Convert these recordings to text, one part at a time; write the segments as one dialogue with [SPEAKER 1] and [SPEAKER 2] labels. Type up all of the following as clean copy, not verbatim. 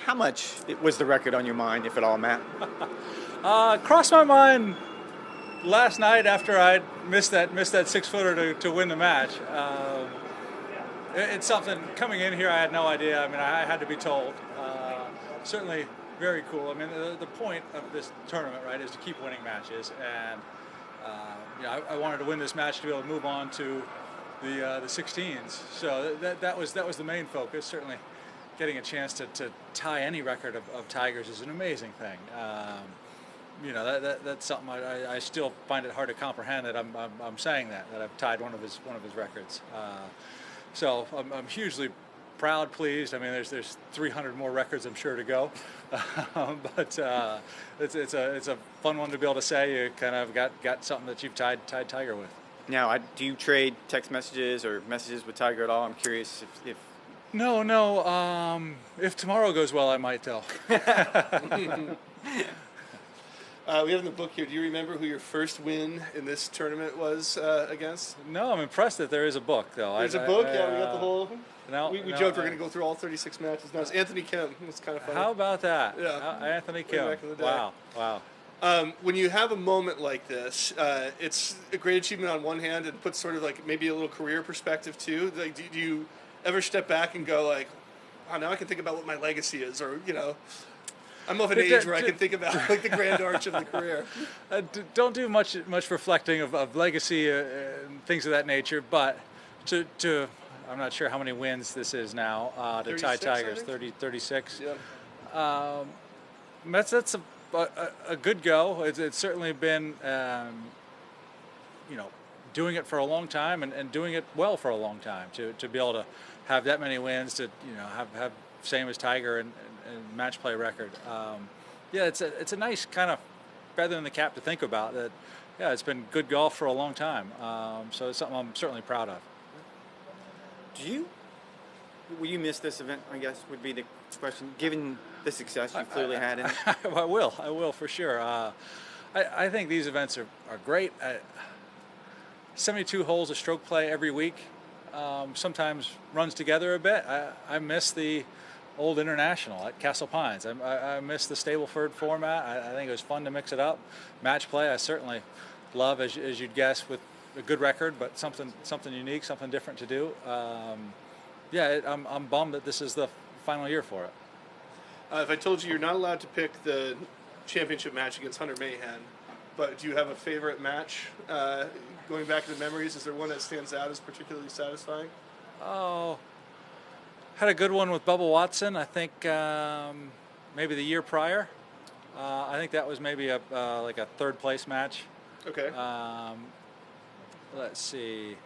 [SPEAKER 1] How much was the record on your mind, if at all, Matt?
[SPEAKER 2] Crossed my mind last night after I'd missed that 6-footer to win the match. It's something, coming in here, I had no idea. I mean, I had to be told. Certainly very cool. I mean, the point of this tournament, right, is to keep winning matches. And I wanted to win this match to be able to move on to the 16s. So that was the main focus. Certainly getting a chance to tie any record of Tiger's is an amazing thing. That's something I still find it hard to comprehend that I'm saying that I've tied one of his records. So I'm hugely proud, pleased. I mean, there's 300 more records I'm sure to go, but it's a fun one to be able to say you kind of got something that you've tied Tiger with.
[SPEAKER 1] Now, do you trade text messages or messages with Tiger at all? I'm curious if...
[SPEAKER 2] No. If tomorrow goes well, I might tell.
[SPEAKER 3] We have in the book here, do you remember who your first win in this tournament was against?
[SPEAKER 2] No, I'm impressed that there is a book, though.
[SPEAKER 3] There's a book? Yeah, we got the whole... We joked we're going to go through all 36 matches. No, it's Anthony Kim. It's kind of funny.
[SPEAKER 2] How about that?
[SPEAKER 3] Yeah.
[SPEAKER 2] Anthony Kim.
[SPEAKER 3] Back in the day.
[SPEAKER 2] Wow.
[SPEAKER 3] When you have a moment like this, it's a great achievement on one hand and puts sort of like maybe a little career perspective too. Like, do you ever step back and go like, oh, now I can think about what my legacy is, or, I'm of an age where I can think about like the grand arch of the career.
[SPEAKER 2] Don't do much reflecting of legacy and things of that nature, but to I'm not sure how many wins this is now to tie Tigers, 36.
[SPEAKER 3] Yeah.
[SPEAKER 2] That's a good go. It's certainly been doing it for a long time and doing it well for a long time to be able to have that many wins, to have same as Tiger and match play record. It's a nice kind of feather in the cap to think about that. Yeah, it's been good golf for a long time. So it's something I'm certainly proud of.
[SPEAKER 1] Will you miss this event, I guess, would be the question, given the success you clearly had in it?
[SPEAKER 2] I will for sure. I think these events are great. 72 holes of stroke play every week. Sometimes runs together a bit. I miss the old International at Castle Pines. I miss the Stableford format. I think it was fun to mix it up. Match play I certainly love, as you'd guess, with a good record, but something unique, something different to do. I'm bummed that this is the final year for it.
[SPEAKER 3] If I told you you're not allowed to pick the championship match against Hunter Mahan, but do you have a favorite match going back to the memories? Is there one that stands out as particularly satisfying?
[SPEAKER 2] Oh, had a good one with Bubba Watson. I think maybe the year prior. I think that was maybe a third place match.
[SPEAKER 3] Okay.
[SPEAKER 2] Let's see.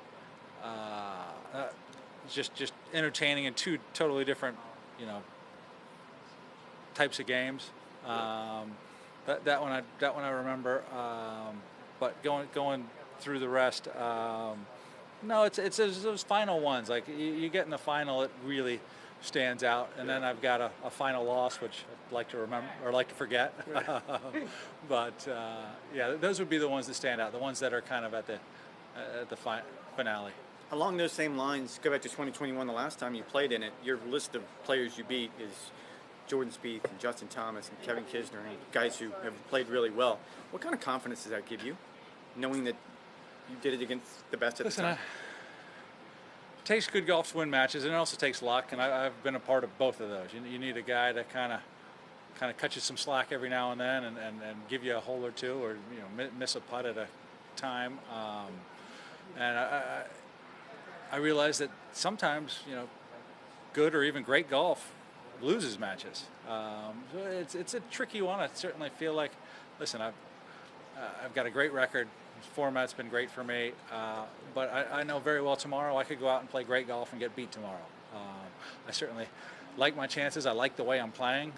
[SPEAKER 2] Just entertaining in two totally different, types of games. That one I remember. But going through the rest, no, it's those final ones. Like you get in the final, it really stands out. And then I've got a final loss, which I'd like to remember or like to forget. But those would be the ones that stand out. The ones that are kind of at the finale.
[SPEAKER 1] Along those same lines, go back to 2021, the last time you played in it, your list of players you beat is Jordan Spieth and Justin Thomas and Kevin Kisner, and guys who have played really well. What kind of confidence does that give you, knowing that you did it against the best at the time?
[SPEAKER 2] It takes good golf to win matches, and it also takes luck, and I've been a part of both of those. You need a guy to kind of cut you some slack every now and then and give you a hole or two, or miss a putt at a time. And I realize that sometimes, good or even great golf loses matches. So it's a tricky one. I certainly feel like, listen, I've got a great record. This format's been great for me, but I know very well tomorrow I could go out and play great golf and get beat tomorrow. I certainly like my chances. I like the way I'm playing,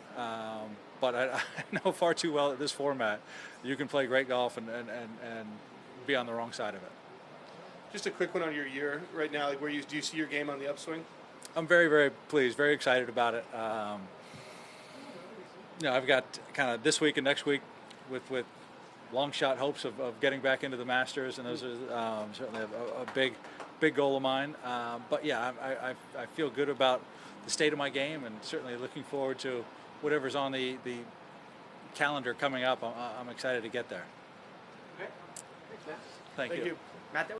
[SPEAKER 2] but I know far too well that this format, you can play great golf and be on the wrong side of it.
[SPEAKER 3] Just a quick one on your year right now. Like, do you see your game on the upswing?
[SPEAKER 2] I'm very, very pleased, very excited about it. I've got kind of this week and next week with long shot hopes of getting back into the Masters, and those are certainly a big goal of mine. But yeah, I feel good about the state of my game, and certainly looking forward to whatever's on the calendar coming up, I'm excited to get there.
[SPEAKER 1] Okay. Thanks, Matt.
[SPEAKER 2] Thank
[SPEAKER 3] Thank
[SPEAKER 2] you.
[SPEAKER 3] you.
[SPEAKER 1] Matt, that